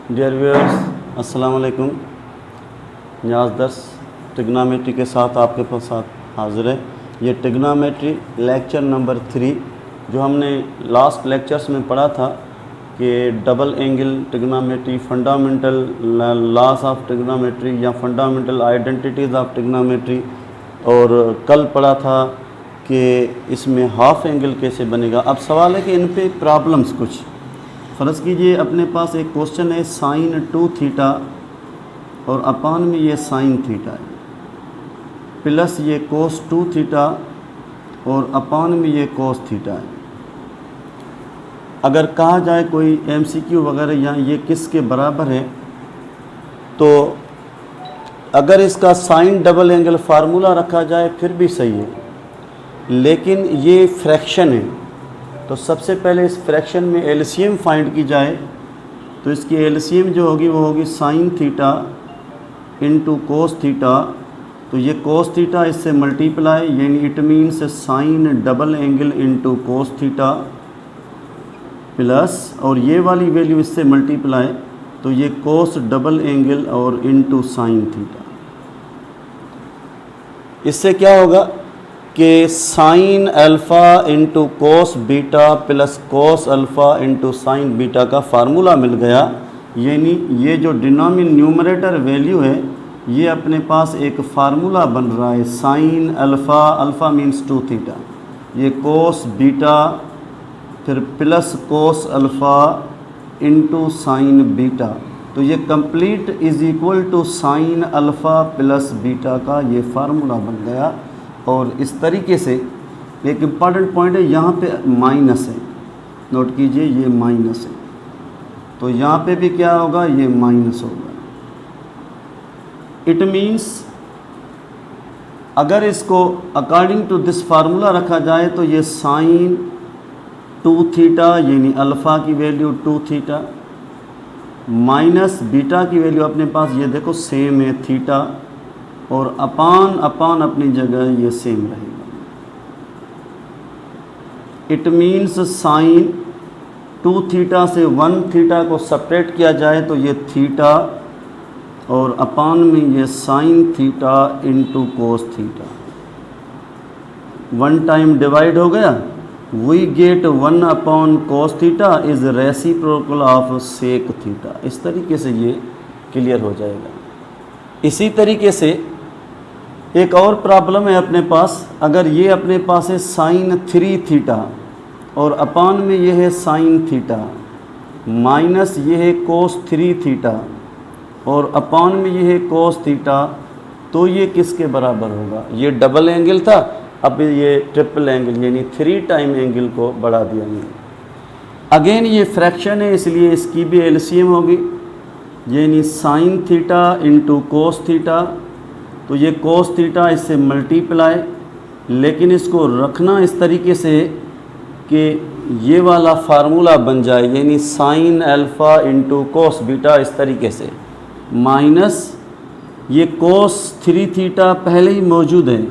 Dear viewers, अस्सलाम वालेकुम। Niyaz दर्स trigonometry के साथ आपके साथ हाज़िर है। ये ट्रिग्नोमेट्री लेक्चर नंबर 3 जो हमने लास्ट लेक्चर्स में पढ़ा था कि double angle trigonometry, fundamental loss of trigonometry या फंडामेंटल आइडेंटिटीज़ ऑफ ट्रिग्नोमेट्री, और कल पढ़ा था कि इसमें हाफ एंगल कैसे बनेगा। अब सवाल है कि इन पे प्रॉब्लम्स कुछ। फ़र्ज़ कीजिए अपने पास एक क्वेश्चन है साइन 2 थीटा और अपान में ये साइन थीटा है, प्लस ये कोस 2 थीटा और अपान में ये कोस थीटा है। अगर कहा जाए कोई MCQ वगैरह या ये किसके बराबर है, तो अगर इसका साइन डबल एंगल फार्मूला रखा जाए फिर भी सही है, लेकिन ये फ्रैक्शन है तो सबसे पहले इस फ्रैक्शन में एलसीएम फाइंड की जाए। तो इसकी एलसीएम जो होगी वो होगी sign theta into cos theta. तो ये कोस थीटा इससे मल्टीप्लाई, यानी it means sign double angle into cos theta, plus और ये वाली वैल्यू इससे मल्टीप्लाई, तो ये कोस डबल एंगल और इंटू साइन थीटा। इससे क्या होगा कि sine alpha into cos beta plus cos alpha into sine beta का फार्मूला मिल गया। यानी ये जो न्यूमरेटर वैल्यू है ये अपने पास एक फार्मूला बन रहा है, sine alpha, alpha means 2 theta, ये कोस बीटा फिर plus cos alpha into sine beta. तो ये complete is equal to sine alpha plus beta का ये फार्मूला बन गया। और इस तरीके से एक इम्पॉर्टेंट पॉइंट है, यहाँ पे माइनस है, नोट कीजिए ये माइनस है, तो यहाँ पे भी क्या होगा, ये माइनस होगा। इट मीन्स अगर इसको अकॉर्डिंग टू दिस फार्मूला रखा जाए तो ये साइन 2 थीटा यानी अल्फ़ा की वैल्यू 2 थीटा माइनस बीटा की वैल्यू अपने पास ये देखो सेम है थीटा, और अपान अपनी जगह ये सेम रहेगा। इट मीन्स साइन 2 थीटा से 1 थीटा को सेपरेट किया जाए तो ये थीटा, और अपान में ये sine theta into cos theta. 1 time divide हो गया, we get 1 upon cos theta is reciprocal of sec theta. इस तरीके से ये क्लियर हो जाएगा। इसी तरीके से एक और प्रॉब्लम है अपने पास। अगर ये अपने पास है साइन 3 थीटा और अपान में ये है साइन थीटा, माइनस ये है कोस 3 थीटा और अपान में ये है कोस थीटा, तो ये किसके बराबर होगा? ये डबल एंगल था, अब ये ट्रिपल एंगल यानी 3 टाइम एंगल को बढ़ा दिया मैंने। अगेन ये फ्रैक्शन है इसलिए इसकी भी एलसीएम होगी, यानी sign theta into cos theta. तो ये कोस थीटा इससे मल्टीप्लाई, लेकिन इसको रखना इस तरीके से कि ये वाला फार्मूला बन जाए, यानी sine alpha into cos beta इस तरीके से, माइनस ये कोस 3 थीटा पहले ही मौजूद है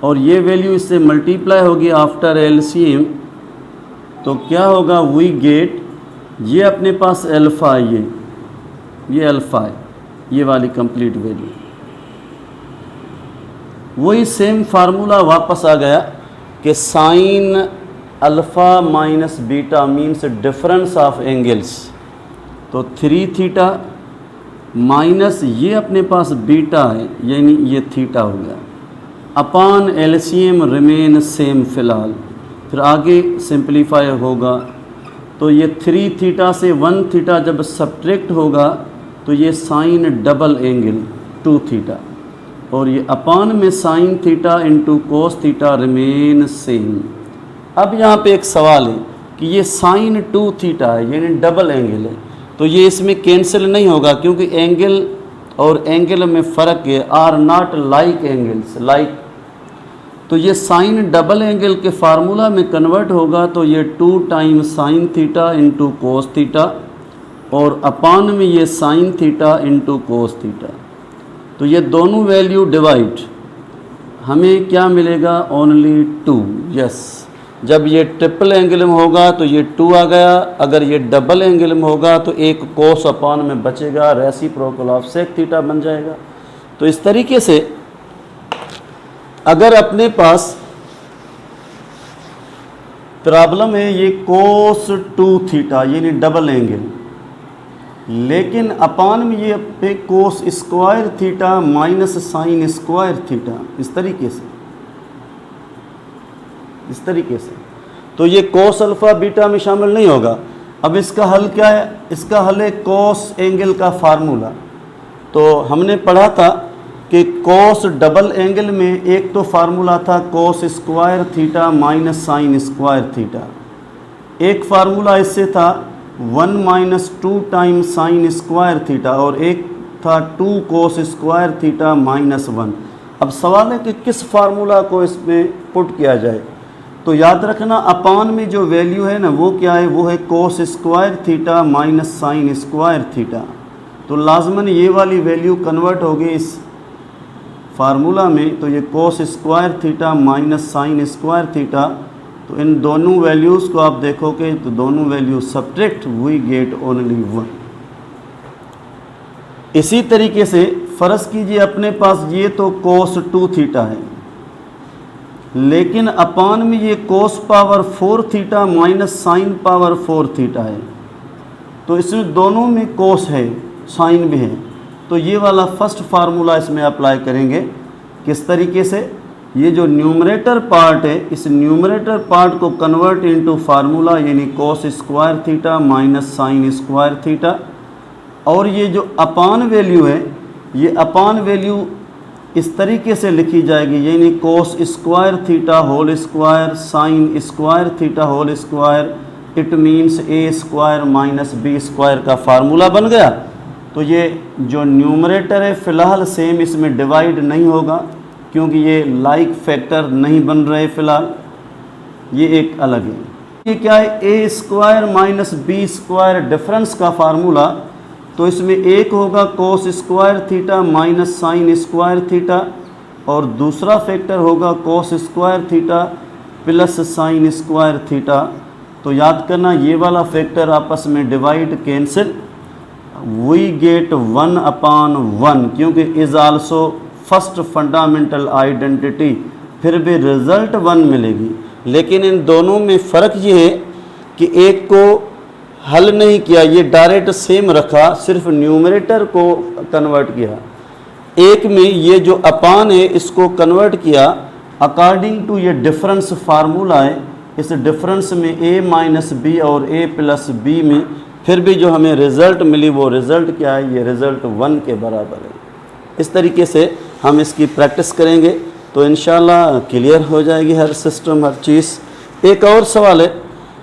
और ये वैल्यू इससे मल्टीप्लाई होगी आफ्टर एलसीएम। तो क्या होगा, वी गेट, ये अपने पास अल्फ़ा है, ये अल्फ़ा है, ये वाली कंप्लीट वैल्यू, वही सेम फार्मूला वापस आ गया कि sine alpha minus beta means difference of angles. तो 3 थीटा माइनस ये अपने पास बीटा है यानी ये थीटा हो गया, अपान एलसीएम रिमेन सेम फ़िलहाल, फिर आगे सिंप्लीफाई होगा। तो ये 3 थीटा से 1 थीटा जब सब्ट्रैक्ट होगा तो ये साइन डबल एंगल 2 थीटा, और ये अपान में sign theta into cos theta remain same. अब यहाँ पे एक सवाल है कि ये साइन 2 थीटा है यानी डबल एंगल है, तो ये इसमें कैंसिल नहीं होगा क्योंकि एंगल और एंगल में फ़र्क है, are not like angles like. तो ये साइन डबल एंगल के फार्मूला में कन्वर्ट होगा, तो ये 2 time sine theta into cos theta और अपान में ये sine theta into cos theta. तो ये दोनों वैल्यू डिवाइड, हमें क्या मिलेगा, ओनली 2। यस, जब ये ट्रिपल एंगल में होगा तो ये 2 आ गया, अगर ये डबल एंगल में होगा तो एक कोस अपान में बचेगा, रेसिप्रोकल ऑफ सेक थीटा बन जाएगा। तो इस तरीके से अगर अपने पास प्रॉब्लम है ये कोस 2 थीटा यानी डबल एंगल, लेकिन अपान में ये पे कोस square theta minus sine square theta, इस तरीके से तो ये कोस अल्फ़ा बीटा में शामिल नहीं होगा। अब इसका हल क्या है? इसका हल है कोस एंगल का फार्मूला। तो हमने पढ़ा था कि कोस डबल एंगल में एक तो फार्मूला था कोस square theta minus sine square theta, एक फार्मूला इससे था 1 minus 2 times sine square theta, और एक था 2 कोस स्क्वायर थीटा माइनस 1। अब सवाल है कि किस फार्मूला को इसमें पुट किया जाए। तो याद रखना अपान में जो वैल्यू है ना वो क्या है, वो है कोस square theta minus sine square theta. तो लाजमन ये वाली वैल्यू कन्वर्ट होगी इस फार्मूला में, तो ये cos square theta minus sine square theta. तो इन दोनों वैल्यूज़ को आप देखोगे तो दोनों value subtract, we get only 1। इसी तरीके से फ़र्ज़ कीजिए अपने पास ये तो कोस 2 थीटा है, लेकिन अपान में ये cos power 4 theta minus sine power 4 theta है। तो इसमें दोनों में कोस है, साइन भी है। तो ये वाला फर्स्ट फार्मूला इसमें अप्लाई करेंगे। किस तरीके से? ये जो न्यूमरेटर पार्ट है, इस न्यूमरेटर पार्ट को कन्वर्ट इनटू फार्मूला यानी cos square theta minus sine square theta, और ये जो अपान वैल्यू है, ये अपान वैल्यू इस तरीके से लिखी जाएगी यानी cos square theta whole square sine square theta whole square, it means A square minus B square का फार्मूला बन गया। तो ये जो न्यूमरेटर है फ़िलहाल सेम, इसमें डिवाइड नहीं होगा क्योंकि ये लाइक फैक्टर नहीं बन रहे फ़िलहाल, ये एक अलग है। ये क्या है? A square minus B square difference का फार्मूला। तो इसमें एक होगा cos square theta minus sine square theta, और दूसरा फैक्टर होगा cos square theta plus sine square theta. तो याद करना ये वाला फैक्टर आपस में डिवाइड कैंसिल, वी गेट 1/1 क्योंकि is also first fundamental identity, फिर भी रिज़ल्ट 1 मिलेगी। लेकिन इन दोनों में फ़र्क ये है कि एक को हल नहीं किया, ये डायरेक्ट सेम रखा, सिर्फ न्यूमरेटर को कन्वर्ट किया। एक में ये जो अपान है इसको कन्वर्ट किया अकॉर्डिंग टू ये डिफरेंस फार्मूला है। इस डिफरेंस में a माइनस बी और a प्लस बी में फिर भी जो हमें रिज़ल्ट मिली वो रिज़ल्ट क्या है? ये रिज़ल्ट 1 के बराबर है। इस तरीके से हम इसकी प्रैक्टिस करेंगे तो इंशाल्लाह क्लियर हो जाएगी हर सिस्टम, हर चीज़। एक और सवाल है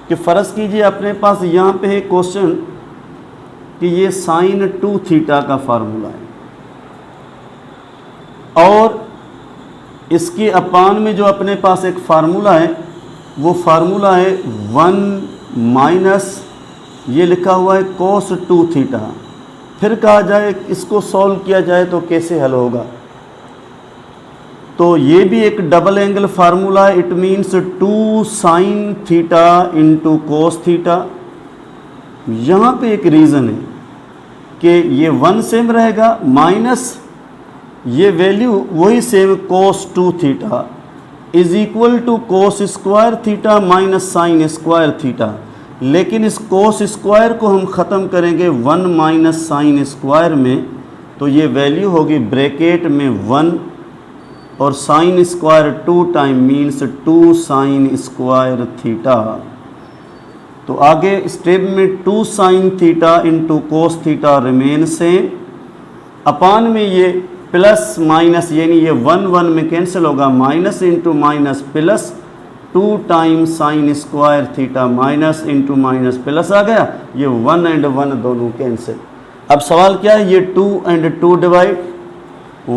कि फ़र्ज़ कीजिए अपने पास यहाँ पे है क्वेश्चन कि ये साइन 2 थीटा का फार्मूला है और इसके अपान में जो अपने पास एक फार्मूला है वो फार्मूला है 1 माइनस ये लिखा हुआ है कोस 2 थीटा। फिर कहा जाए इसको सॉल्व किया जाए तो कैसे हल होगा? तो ये भी एक डबल एंगल फार्मूला है, it means 2 sine theta into cos theta. यहाँ पे एक रीज़न है कि ये 1 सेम रहेगा माइनस ये वैल्यू वही same cos 2 theta is equal to cos square theta minus sine square theta. लेकिन इस कोस स्क्वायर को हम ख़त्म करेंगे 1 माइनस साइन स्क्वायर में, तो ये वैल्यू होगी ब्रैकेट में 1 और sine square 2 time means 2 sine square theta. तो आगे स्टेप में 2 sine theta into cos theta remain same, अपान में ये प्लस माइनस यानी ये 1 1 में कैंसिल होगा, minus into minus plus 2 time sine square theta minus into minus plus आ गया, ये 1 एंड 1 दोनों कैंसिल। अब सवाल क्या है? ये 2 एंड 2 डिवाइड,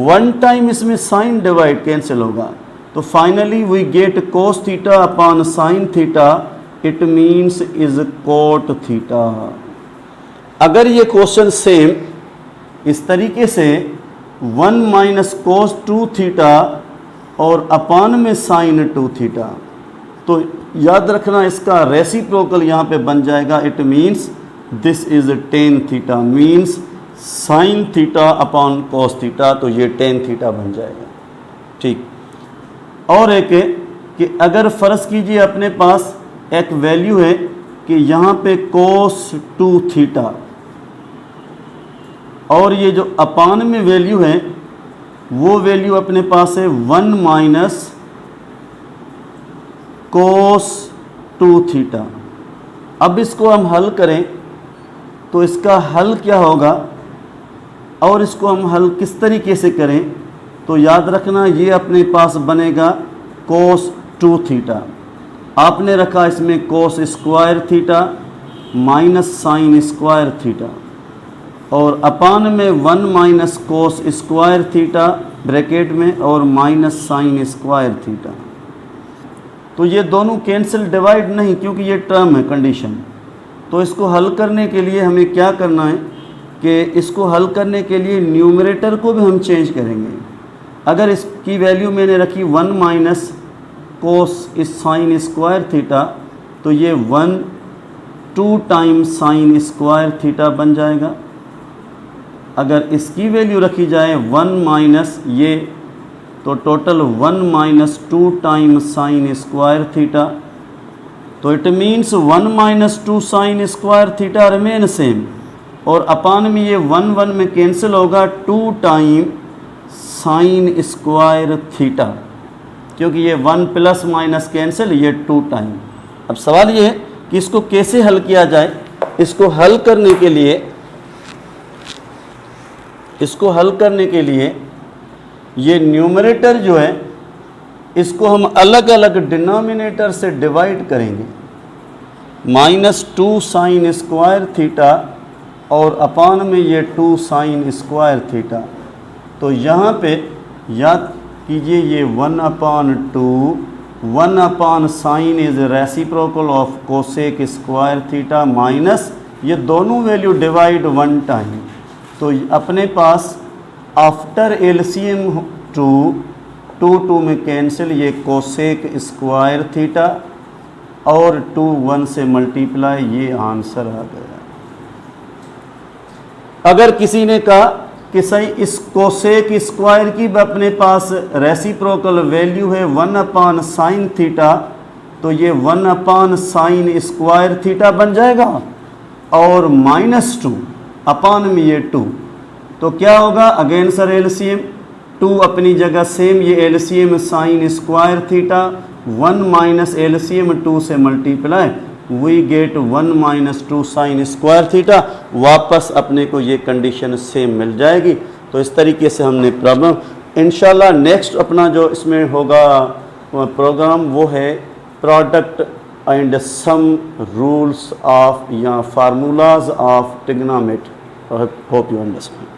1 टाइम इसमें साइन डिवाइड कैंसिल होगा, तो finally we get cos theta upon sine theta, it means is cot theta. अगर ये क्वेश्चन सेम इस तरीके से 1 माइनस कोस 2 थीटा और अपान में साइन 2 थीटा, तो याद रखना इसका रेसिप्रोकल यहाँ पे बन जाएगा, it means this is tan theta means sine theta upon cos theta, तो ये टेन थीटा बन जाएगा। ठीक, और एक है कि अगर फ़र्ज़ कीजिए अपने पास एक वैल्यू है कि यहाँ पे कोस 2 थीटा, और ये जो अपान में वैल्यू है वो वैल्यू अपने पास है 1 माइनस कोस 2 थीटा। अब इसको हम हल करें तो इसका हल क्या होगा, और इसको हम हल किस तरीके से करें, तो याद रखना ये अपने पास बनेगा कोस 2 थीटा, आपने रखा इसमें कोस square theta minus sine square theta, और अपान में 1 minus cos square theta bracket में और माइनस साइन स्क्वायर थीटा। तो ये दोनों कैंसिल डिवाइड नहीं, क्योंकि ये टर्म है कंडीशन। तो इसको हल करने के लिए हमें क्या करना है कि इसको हल करने के लिए न्यूमरेटर को भी हम चेंज करेंगे। अगर इसकी वैल्यू मैंने रखी 1 माइनस कोस इस साइन स्क्वायर थीटा, तो ये 1 2 टाइम्स साइन स्क्वायर थीटा बन जाएगा। अगर इसकी वैल्यू रखी जाए 1 माइनस ये, तो total 1 minus 2 times sine square theta, तो it means 1 minus 2 sine square theta remain same, और अपान में ये 1 1 में कैंसिल होगा 2 टाइम साइन स्क्वायर थीटा, क्योंकि ये 1 प्लस माइनस कैंसिल, ये 2 टाइम। अब सवाल ये है कि इसको कैसे हल किया जाए। इसको हल करने के लिए ये न्यूमरेटर जो है इसको हम अलग अलग डिनोमिनेटर से डिवाइड करेंगे, -2 साइन स्क्वायर थीटा और अपान में ये 2 साइन स्क्वायर थीटा। तो यहाँ पे याद कीजिए ये 1/2 1 अपान sign is reciprocal of cosec square theta minus ये दोनों वैल्यू डिवाइड 1 टाइम। तो अपने पास आफ्टर एलसीएम 2 में कैंसिल, ये कोसेक स्क्वायर थीटा और 2 1 से मल्टीप्लाई, ये आंसर आ गया। अगर किसी ने कहा कि सही इस कोसेक स्क्वायर की अपने पास रेसिप्रोकल वैल्यू है 1 अपान साइन थीटा, तो ये 1 अपान साइन स्क्वायर थीटा बन जाएगा, और -2 अपान में ये 2, तो क्या होगा अगेन सर एलसीएम 2 अपनी जगह सेम, ये LCM sine square theta 1 minus LCM 2 से multiply, we get 1 minus 2 sine square theta. वापस अपने को ये कंडीशन सेम मिल जाएगी। तो इस तरीके से हमने प्रॉब्लम, इंशाल्लाह नेक्स्ट अपना जो इसमें होगा प्रोग्राम वो है product and sum rules of या formulas of trigonometry. Hope you understand.